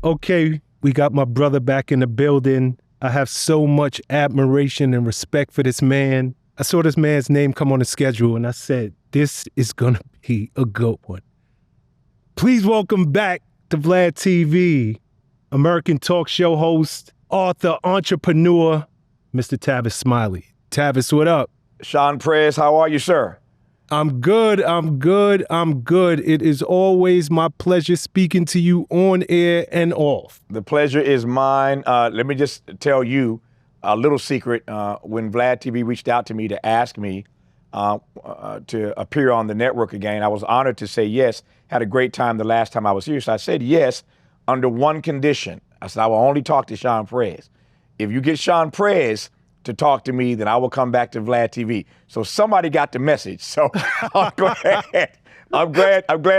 Okay, we got my brother back in the building. I have so much admiration and respect for this man. I saw this man's name come on the schedule and I said, this is gonna be a good one. Please welcome back to Vlad TV, American talk show host, author, entrepreneur, Mr. Tavis Smiley. Tavis, what up? Shawn Prez, how are you, sir? I'm good. It is always my pleasure speaking to you on air and off. The pleasure is mine. Let me just tell you a little secret. When Vlad TV reached out to me to ask me to appear on the network again, I was honored to say yes. Had a great time the last time I was here. So I said yes under one condition. I said, I will only talk to Shawn Prez. If you get Shawn Prez to talk to me, then I will come back to Vlad TV. So somebody got the message. So I'm glad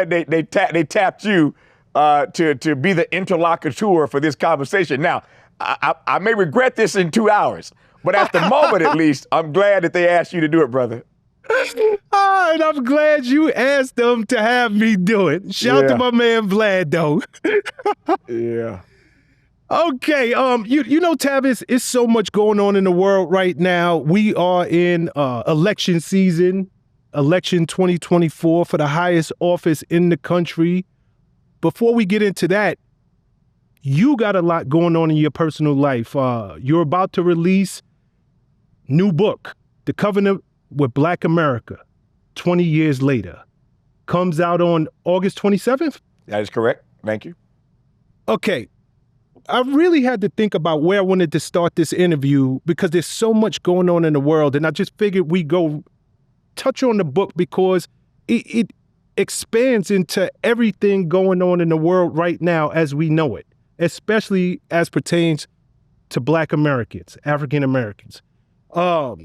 they tapped you to be the interlocutor for this conversation. Now, I may regret this in 2 hours, but at the moment, at least, I'm glad that they asked you to do it, brother. And I'm glad you asked them to have me do it. Shout to my man Vlad, though. Yeah. Okay, you know, Tavis, it's so much going on in the world right now. We are in election season, election 2024 for the highest office in the country. Before we get into that, you got a lot going on in your personal life. You're about to release new book, The Covenant with Black America, 20 years later. Comes out on August 27th? That is correct. Thank you. Okay. I really had to think about where I wanted to start this interview because there's so much going on in the world. And I just figured we go touch on the book because it expands into everything going on in the world right now as we know it, especially as pertains to Black Americans, African Americans. I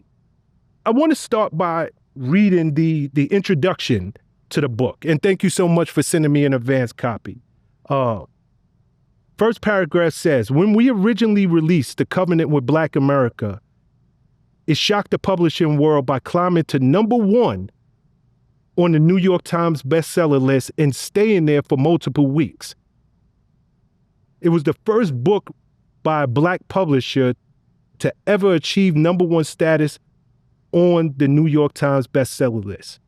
want to start by reading the introduction to the book. And thank you so much for sending me an advance copy. First paragraph says, when we originally released The Covenant with Black America, it shocked the publishing world by climbing to #1 on the New York Times bestseller list and staying there for multiple weeks. It was the first book by a Black publisher to ever achieve #1 status on the New York Times bestseller list.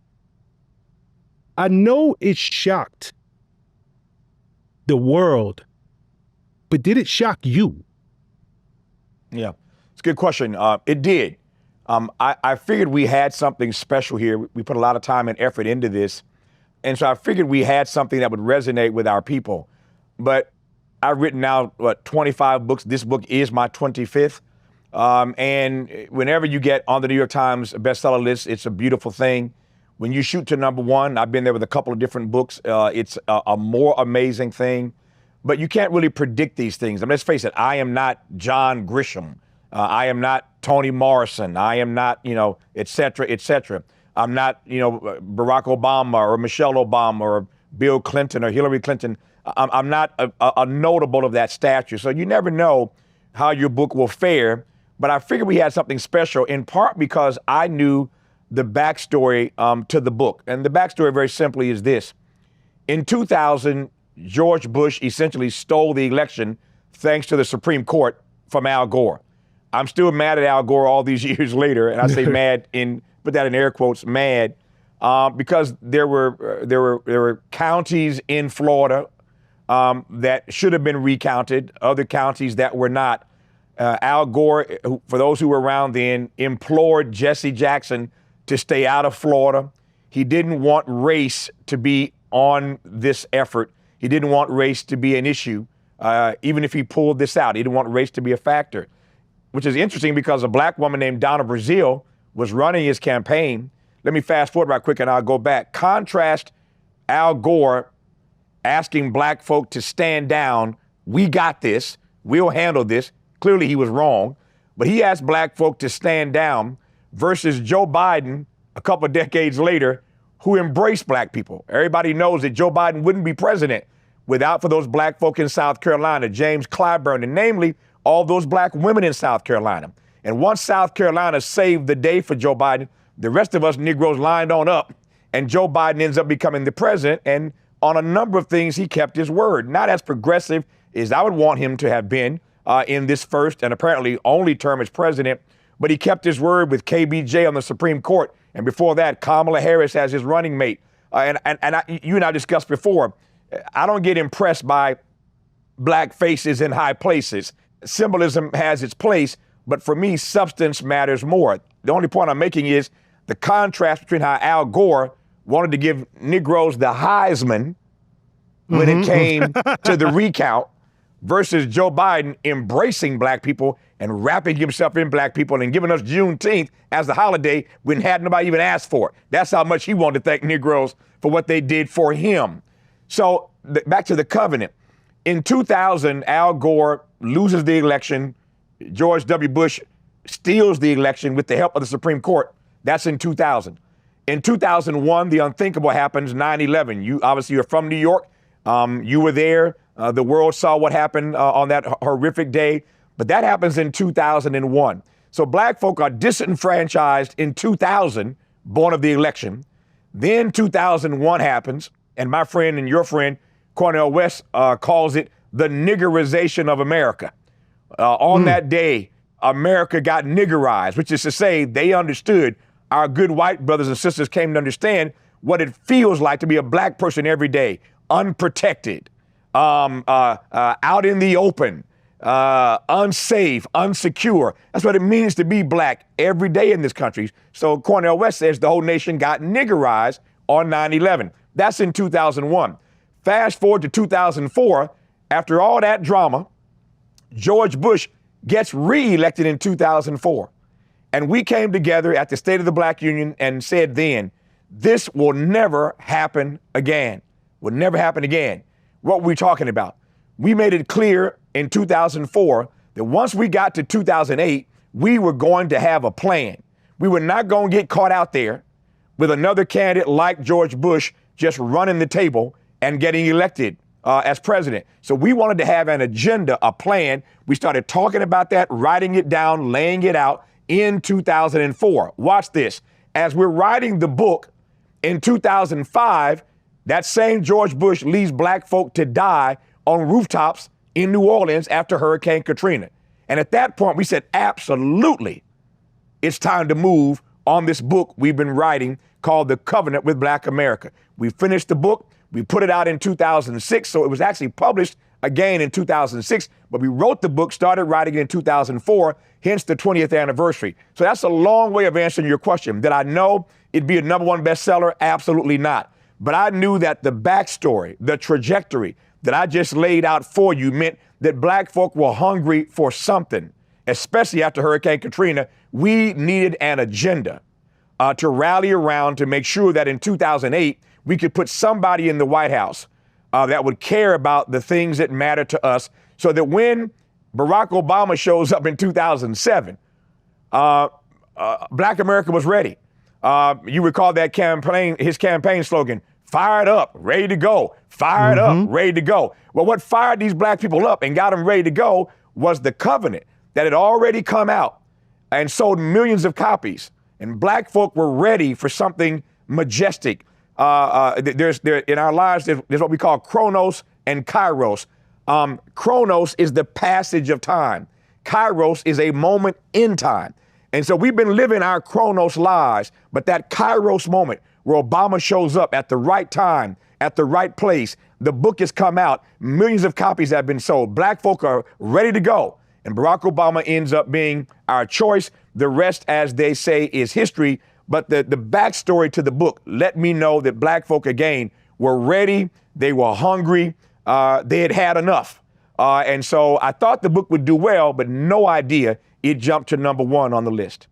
I know it shocked the world, but did it shock you? Yeah, it's a good question. It did. I figured we had something special here. We put a lot of time and effort into this. And so I figured we had something that would resonate with our people. But I've written now, 25 books. This book is my 25th. And whenever you get on the New York Times bestseller list, it's a beautiful thing. When you shoot to #1, I've been there with a couple of different books. It's a more amazing thing. But you can't really predict these things. I mean, let's face it, I am not John Grisham. I am not Toni Morrison. I am not, et cetera, et cetera. I'm not, Barack Obama or Michelle Obama or Bill Clinton or Hillary Clinton. I'm not a notable of that stature. So you never know how your book will fare. But I figured we had something special in part because I knew the backstory to the book. And the backstory very simply is this. In 2000, George Bush essentially stole the election thanks to the Supreme Court from Al Gore. I'm still mad at Al Gore all these years later, and I say mad put that in air quotes, mad, because there were counties in Florida that should have been recounted, other counties that were not. Al Gore, for those who were around then, implored Jesse Jackson to stay out of Florida. He didn't want race to be on this effort. He didn't want race to be an issue, even if he pulled this out. He didn't want race to be a factor, which is interesting because a Black woman named Donna Brazile was running his campaign. Let me fast forward right quick and I'll go back. Contrast Al Gore asking Black folk to stand down. We got this. We'll handle this. Clearly he was wrong, but he asked Black folk to stand down versus Joe Biden a couple of decades later, who embraced Black people. Everybody knows that Joe Biden wouldn't be president without for those Black folk in South Carolina, James Clyburn, and namely all those Black women in South Carolina. And once South Carolina saved the day for Joe Biden, the rest of us Negroes lined on up, and Joe Biden ends up becoming the president. And on a number of things, he kept his word, not as progressive is I would want him to have been in this first and apparently only term as president, but he kept his word with KBJ on the Supreme Court. And before that, Kamala Harris as his running mate. You and I discussed before, I don't get impressed by black faces in high places. Symbolism has its place, but for me, substance matters more. The only point I'm making is the contrast between how Al Gore wanted to give Negroes the Heisman when it came to the recount versus Joe Biden embracing black people and wrapping himself in black people and giving us Juneteenth as the holiday when had nobody even asked for it. That's how much he wanted to thank Negroes for what they did for him. So back to the covenant. In 2000, Al Gore loses the election. George W. Bush steals the election with the help of the Supreme Court. That's in 2000. In 2001, the unthinkable happens, 9/11. You obviously are from New York. You were there. The world saw what happened on that horrific day. But that happens in 2001. So black folk are disenfranchised in 2000, born of the election. Then 2001 happens, and my friend and your friend, Cornel West, calls it the niggerization of America. On that day, America got niggerized, which is to say they understood, our good white brothers and sisters came to understand what it feels like to be a black person every day, unprotected, out in the open, unsafe, unsecure. That's what it means to be black every day in this country. So Cornel West says the whole nation got niggerized on 9/11. That's in 2001. Fast forward to 2004, after all that drama, George Bush gets reelected in 2004. And we came together at the State of the Black Union and said then, this will never happen again. Will never happen again. What were we talking about? We made it clear in 2004 that once we got to 2008, we were going to have a plan. We were not going to get caught out there with another candidate like George Bush just running the table and getting elected as president. So we wanted to have an agenda, a plan. We started talking about that, writing it down, laying it out in 2004. Watch this. As we're writing the book in 2005, that same George Bush leaves black folk to die on rooftops in New Orleans after Hurricane Katrina. And at that point, we said, absolutely, it's time to move on this book we've been writing called The Covenant with Black America. We finished the book. We put it out in 2006, so it was actually published again in 2006, but we wrote the book, started writing it in 2004, hence the 20th anniversary. So that's a long way of answering your question. Did I know it'd be a #1 bestseller? Absolutely not. But I knew that the backstory, the trajectory that I just laid out for you meant that black folk were hungry for something, especially after Hurricane Katrina. We needed an agenda to rally around to make sure that in 2008, we could put somebody in the White House that would care about the things that matter to us so that when Barack Obama shows up in 2007, Black America was ready. You recall that campaign, his campaign slogan, fired up, ready to go, fired up, ready to go. Well, what fired these black people up and got them ready to go was the covenant that had already come out and sold millions of copies. And black folk were ready for something majestic. In our lives, there's what we call chronos and kairos. Chronos is the passage of time. Kairos is a moment in time. And so we've been living our chronos lives, but that kairos moment where Obama shows up at the right time, at the right place, the book has come out, millions of copies have been sold. Black folk are ready to go. And Barack Obama ends up being our choice. The rest, as they say, is history. But the backstory to the book let me know that black folk, again, were ready. They were hungry. They had had enough. And so I thought the book would do well, but no idea it jumped to #1 on the list.